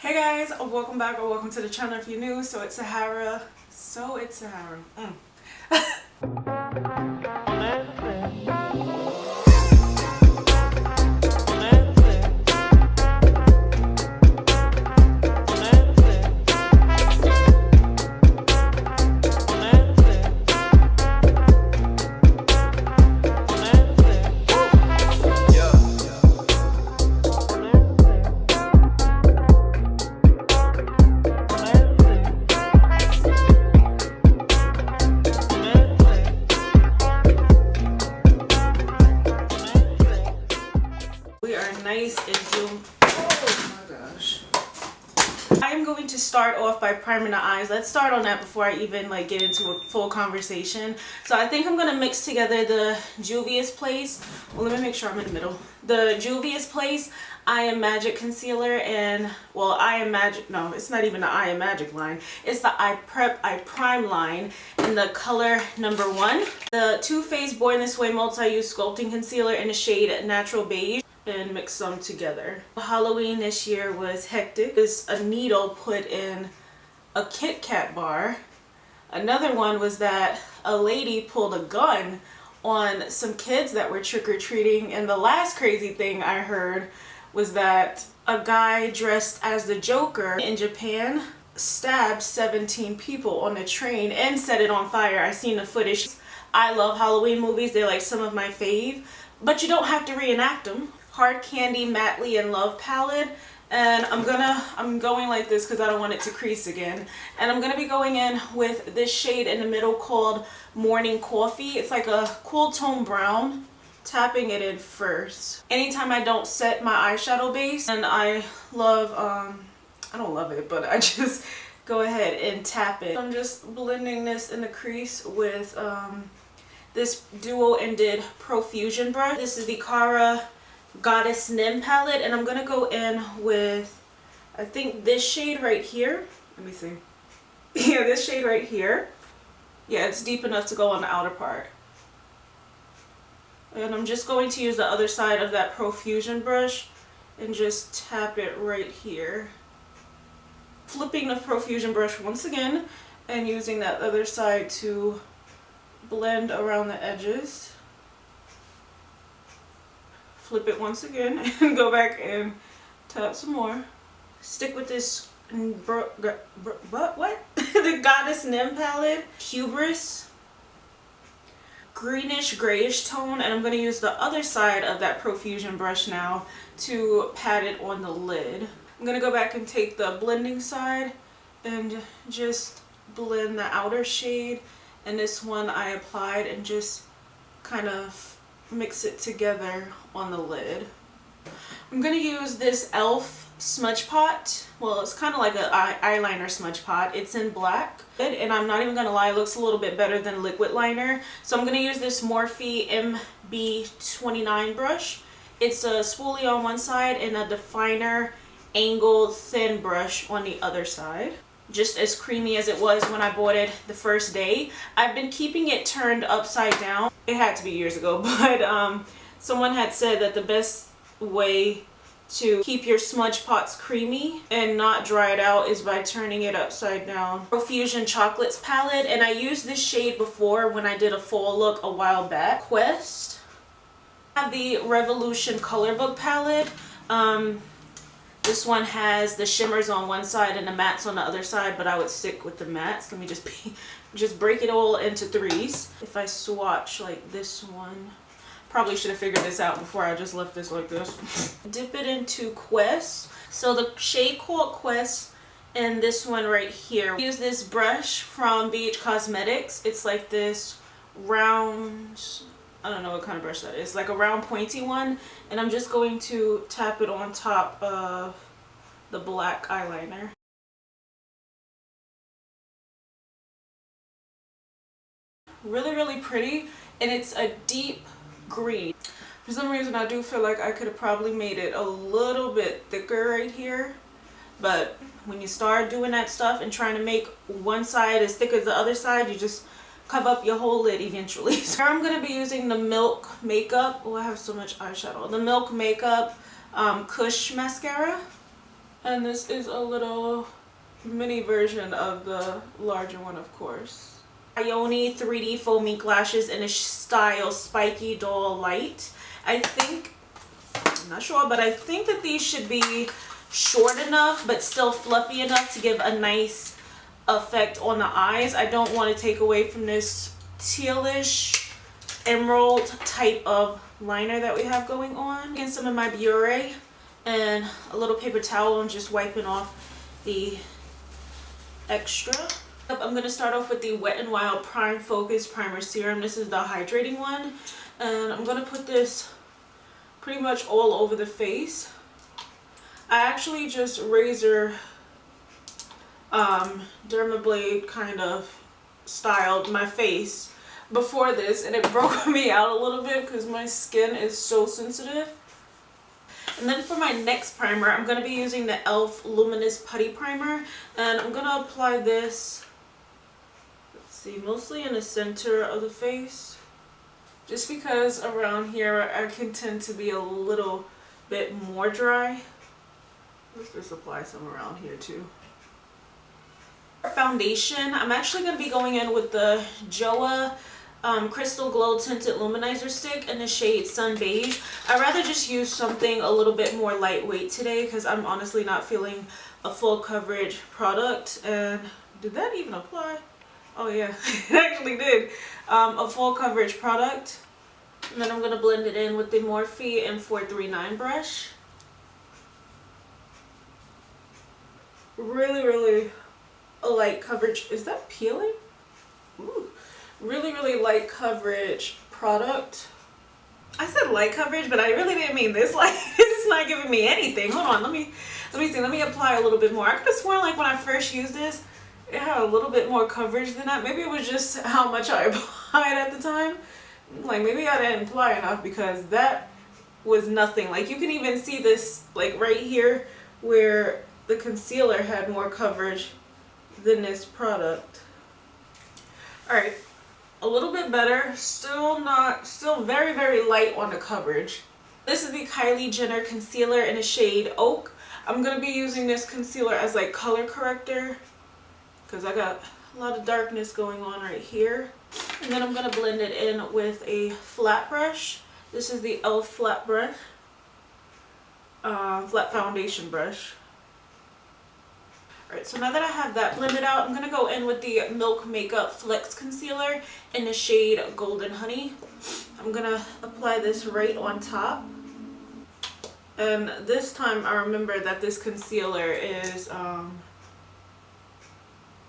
Hey guys, welcome back or welcome to the channel if you're new. So it's Sahara. We are nice into, oh my gosh. I am going to start off by priming the eyes. Let's start on that before I even get into a full conversation. So I think I'm going to mix together the Juvia's Place. Well, let me make sure I'm in the middle. The Juvia's Place I Am Magic concealer and, well, I Am Magic, no, it's not even the I Am Magic line. It's the I Prime line in the color number 1. The Too Faced Born This Way Multi-Use Sculpting Concealer in the shade Natural Beige. And mix them together. Halloween this year was hectic. There's a needle put in a Kit Kat bar. Another one was that a lady pulled a gun on some kids that were trick-or-treating. And the last crazy thing I heard was that a guy dressed as the Joker in Japan stabbed 17 people on the train and set it on fire. I seen the footage. I love Halloween movies. They're like some of my fave, but you don't have to reenact them. Hard Candy Mattely in Love palette, and I'm going like this because I don't want it to crease again, and I'm gonna be going in with this shade in the middle called Morning Coffee. It's like a cool tone brown. Tapping it in first. Anytime I don't set my eyeshadow base, and I love I don't love it, but I just go ahead and tap it. I'm just blending this in the crease with this duo-ended Profusion brush. This is the Cara Goddess Nim palette, and I'm gonna go in with, I think, this shade right here. Let me see. Yeah, this shade right here. Yeah, it's deep enough to go on the outer part. And I'm just going to use the other side of that Profusion brush and just tap it right here. Flipping the Profusion brush once again and using that other side to blend around the edges. Flip it once again and go back and tap some more. Stick with this the Goddess Nim palette, Hubris, greenish grayish tone, and I'm going to use the other side of that Profusion brush now to pat it on the lid. I'm going to go back and take the blending side and just blend the outer shade, and this one I applied, and just kind of mix it together on the lid. I'm going to use this e.l.f. smudge pot. Well, it's kind of like an eyeliner smudge pot. It's in black, and I'm not even going to lie, it looks a little bit better than liquid liner. So I'm going to use this Morphe MB29 brush. It's a spoolie on one side and a definer angled thin brush on the other side. Just as creamy as it was when I bought it the first day. I've been keeping it turned upside down. It had to be years ago, but someone had said that the best way to keep your smudge pots creamy and not dry it out is by turning it upside down. Profusion Chocolates palette, and I used this shade before when I did a fall look a while back. Quest. I have the Revolution Color Book palette. This one has the shimmers on one side and the mattes on the other side, but I would stick with the mattes. Let me just break it all into threes. If I swatch like this one, probably should have figured this out before I just left this like this. Dip it into Quest. So the shade called Quest and this one right here. Use this brush from Beige Cosmetics. It's like this round, I don't know what kind of brush that is, like a round pointy one, and I'm just going to tap it on top of the black eyeliner. Really pretty, and it's a deep green. For some reason I do feel like I could have probably made it a little bit thicker right here, but when you start doing that stuff and trying to make one side as thick as the other side, you just cover up your whole lid eventually. So I'm going to be using the Milk Makeup. Oh, I have so much eyeshadow. The Milk Makeup Kush mascara. And this is a little mini version of the larger one, of course. Ioni 3D Faux Mink Lashes in a style Spiky Doll Light. I think, I'm not sure, but I think that these should be short enough but still fluffy enough to give a nice effect on the eyes. I don't want to take away from this tealish emerald type of liner that we have going on. Again, some of my Biore and a little paper towel. I'm just wiping off the extra. I'm going to start off with the Wet n Wild Prime Focus Primer Serum. This is the hydrating one, and I'm going to put this pretty much all over the face. I actually just razor dermablade kind of styled my face before this, and it broke me out a little bit because my skin is so sensitive. And then for my next primer, I'm going to be using the e.l.f. Luminous Putty Primer, and I'm going to apply this, let's see, mostly in the center of the face, just because around here I can tend to be a little bit more dry. Let's just apply some around here too. For foundation, I'm actually going to be going in with the Joa Crystal Glow Tinted Luminizer Stick in the shade Sun Beige. I'd rather just use something a little bit more lightweight today because I'm honestly not feeling a full coverage product. And did that even apply? Oh yeah, it actually did. A full coverage product. And then I'm going to blend it in with the Morphe M439 brush. Really a light coverage. Is that peeling? Ooh. Really light coverage product. I said light coverage, but I really didn't mean this. Like, it's not giving me anything. Hold on, let me see. Let me apply a little bit more. I could have sworn like when I first used this, it had a little bit more coverage than that. Maybe it was just how much I applied at the time. Like maybe I didn't apply enough because that was nothing. Like you can even see this like right here where the concealer had more coverage than this product. Alright, a little bit better. Still very light on the coverage. This is the Kylie Jenner concealer in the shade Oak. I'm going to be using this concealer as like color corrector because I got a lot of darkness going on right here. And then I'm going to blend it in with a flat brush. This is the e.l.f. flat brush, flat foundation brush. Alright, so now that I have that blended out, I'm going to go in with the Milk Makeup Flex Concealer in the shade Golden Honey. I'm going to apply this right on top. And this time I remember that this concealer is a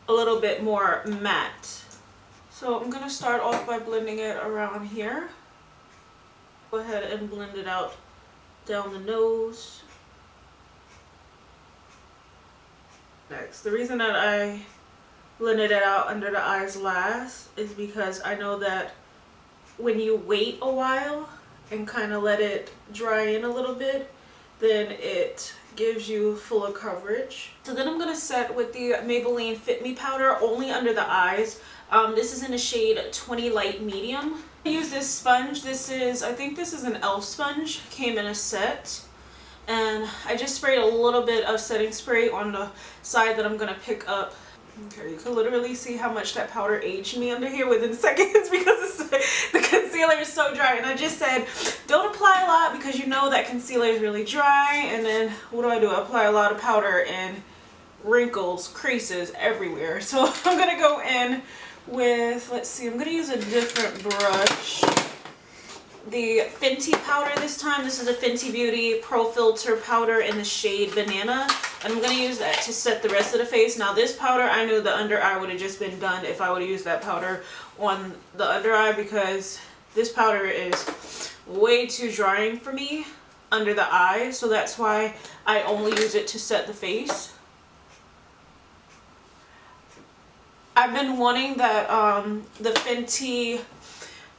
little bit more matte. So I'm going to start off by blending it around here. Go ahead and blend it out down the nose. Next, the reason that I blended it out under the eyes last is because I know that when you wait a while and kind of let it dry in a little bit, then it gives you fuller coverage. So then I'm going to set with the Maybelline Fit Me powder only under the eyes. This is in the shade 20 Light Medium. I use this sponge. I think this is an e.l.f. sponge. Came in a set. And I just sprayed a little bit of setting spray on the side that I'm going to pick up. Okay, you can literally see how much that powder aged me under here within seconds because the concealer is so dry. And I just said, don't apply a lot because you know that concealer is really dry. And then what do? I apply a lot of powder and wrinkles, creases everywhere. So I'm going to go in with, let's see, I'm going to use a different brush. The Fenty powder this time. This is a Fenty Beauty Pro Filter powder in the shade Banana. And I'm going to use that to set the rest of the face. Now this powder, I knew the under eye would have just been done if I would have used that powder on the under eye because this powder is way too drying for me under the eye. So that's why I only use it to set the face. I've been wanting that the Fenty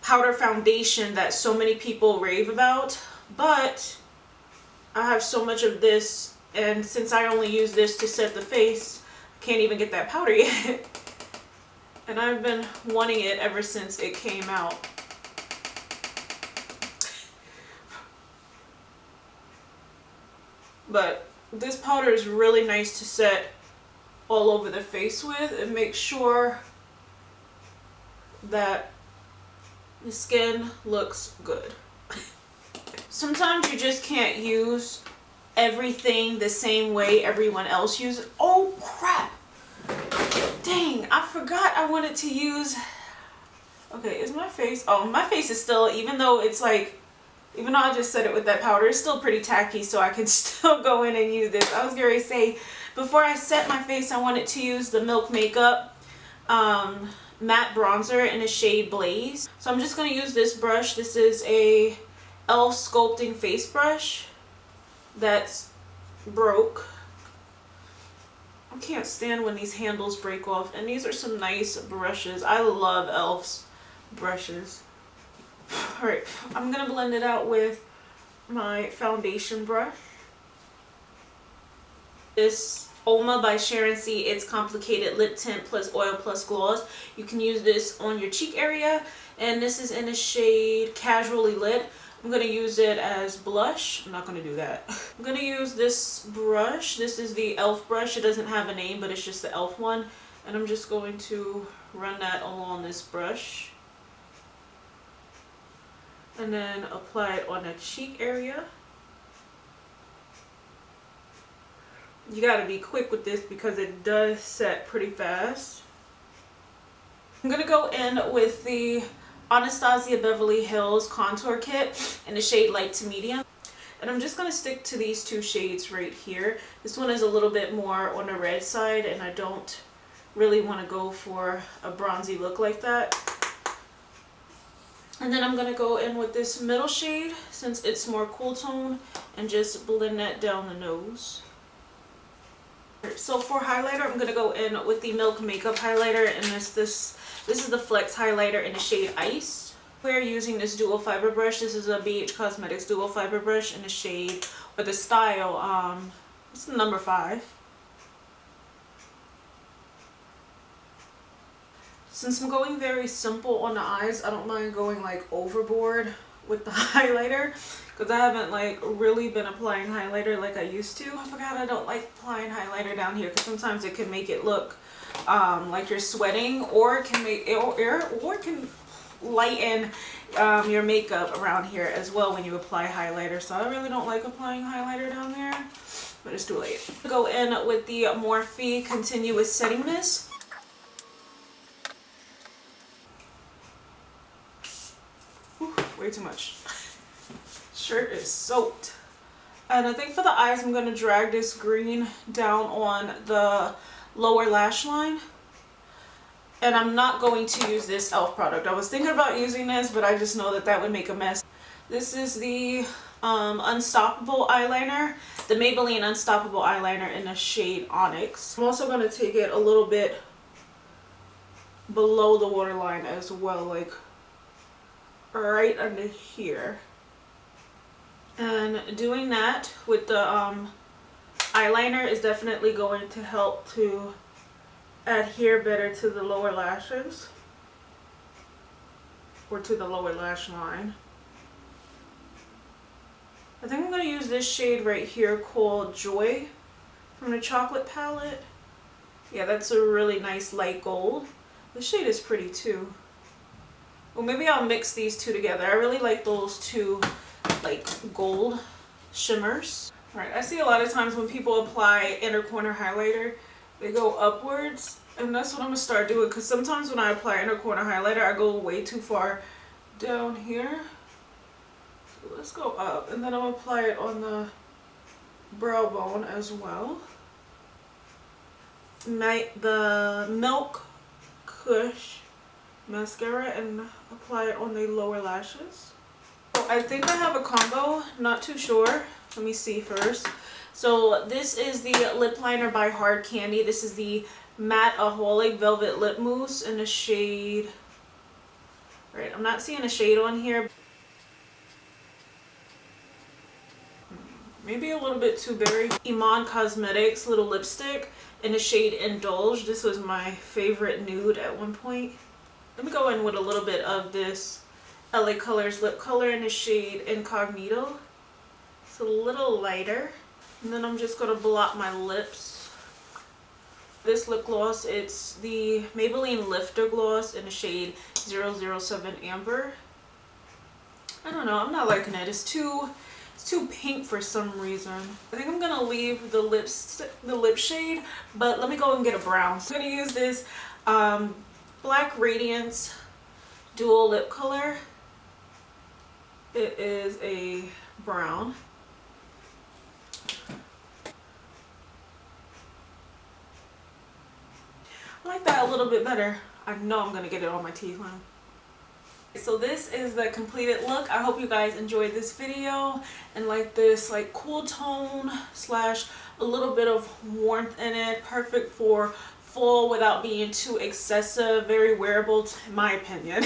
powder foundation that so many people rave about, but I have so much of this, and since I only use this to set the face, I can't even get that powder yet. And I've been wanting it ever since it came out. But This powder is really nice to set all over the face with and make sure that the skin looks good. Sometimes you just can't use everything the same way everyone else uses. Oh crap! Dang, I forgot I wanted to use... Okay, is my face... Oh, my face is still, even though it's like, even though I just set it with that powder, it's still pretty tacky, so I can still go in and use this. I was going to say, before I set my face, I wanted to use the Milk Makeup matte bronzer in the shade Blaze. So I'm just going to use this brush. This is a e.l.f. sculpting face brush that's broke. I can't stand when these handles break off, and these are some nice brushes. I love e.l.f.'s brushes. Alright, I'm going to blend it out with my foundation brush. This Oma by Sharon C. It's Complicated Lip Tint plus Oil plus Gloss. You can use this on your cheek area, and this is in the shade Casually Lit. I'm going to use it as blush. I'm not going to do that. I'm going to use this brush. This is the e.l.f. brush. It doesn't have a name, but it's just the e.l.f. one. And I'm just going to run that along this brush. And then apply it on the cheek area. You gotta be quick with this because it does set pretty fast. I'm gonna go in with the Anastasia Beverly Hills Contour Kit in the shade Light to Medium. And I'm just gonna stick to these two shades right here. This one is a little bit more on the red side, and I don't really want to go for a bronzy look like that. And then I'm going to go in with this middle shade since it's more cool tone and just blend that down the nose. So for highlighter, I'm going to go in with the Milk Makeup highlighter, and this is the Flex highlighter in the shade Ice. We're using this dual fiber brush. This is a Beige Cosmetics dual fiber brush in the shade, or the style, it's the number 5. Since I'm going very simple on the eyes, I don't mind going like overboard with the highlighter, because I haven't like really been applying highlighter like I used to. I forgot I don't like applying highlighter down here because sometimes it can make it look like you're sweating, or it can make it, or it can lighten your makeup around here as well when you apply highlighter. So I really don't like applying highlighter down there, but it's too late. Go in with the Morphe Continuous Setting Mist. Way too much. Shirt is soaked. And I think for the eyes, I'm going to drag this green down on the lower lash line. And I'm not going to use this e.l.f. product. I was thinking about using this, but I just know that that would make a mess. This is the Unstoppable eyeliner, the Maybelline Unstoppable eyeliner in the shade Onyx. I'm also going to take it a little bit below the waterline as well, like right under here. And doing that with the eyeliner is definitely going to help to adhere better to the lower lashes, or to the lower lash line. I think I'm going to use this shade right here called Joy from the Chocolate palette. Yeah, that's a really nice light gold. The shade is pretty too. Well, maybe I'll mix these two together. I really like those two like gold shimmers. Alright, I see a lot of times when people apply inner corner highlighter, they go upwards, and that's what I'm going to start doing, because sometimes when I apply inner corner highlighter, I go way too far down here. So let's go up, and then I'll apply it on the brow bone as well. The Milk Kush mascara, and apply it on the lower lashes. So I think I have a combo, not too sure. Let me see first. So this is the lip liner by Hard Candy. This is the Matte Aholic Velvet Lip Mousse in the shade, right, I'm not seeing a shade on here. Maybe a little bit too berry. Iman Cosmetics little lipstick in the shade Indulge. This was my favorite nude at one point. Let me go in with a little bit of this LA Colors lip color in the shade Incognito. It's a little lighter. And then I'm just going to blot my lips. This lip gloss, it's the Maybelline Lifter Gloss in the shade 007 Amber. I don't know, I'm not liking it. It's too pink for some reason. I think I'm going to leave the lip shade, but let me go and get a brown. So I'm going to use this Black Radiance Dual Lip Color. It is a brown. I like that a little bit better. I know I'm going to get it on my teeth line. So this is the completed look. I hope you guys enjoyed this video and like this like cool tone slash a little bit of warmth in it. Perfect for fall without being too excessive. Very wearable in my opinion.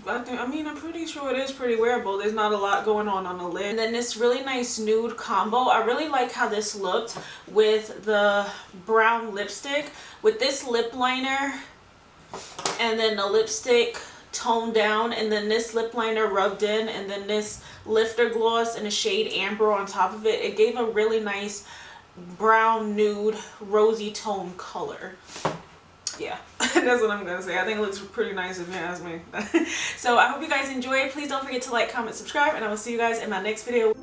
I mean, I'm pretty sure it is pretty wearable. There's not a lot going on the lid. And then this really nice nude combo. I really like how this looked with the brown lipstick. With this lip liner and then the lipstick toned down, and then this lip liner rubbed in, and then this lifter gloss in the shade Amber on top of it. It gave a really nice brown nude rosy tone color. Yeah, that's what I'm gonna say. I think it looks pretty nice if you ask me. So I hope you guys enjoy. Please don't forget to like, comment, subscribe, and I will see you guys in my next video.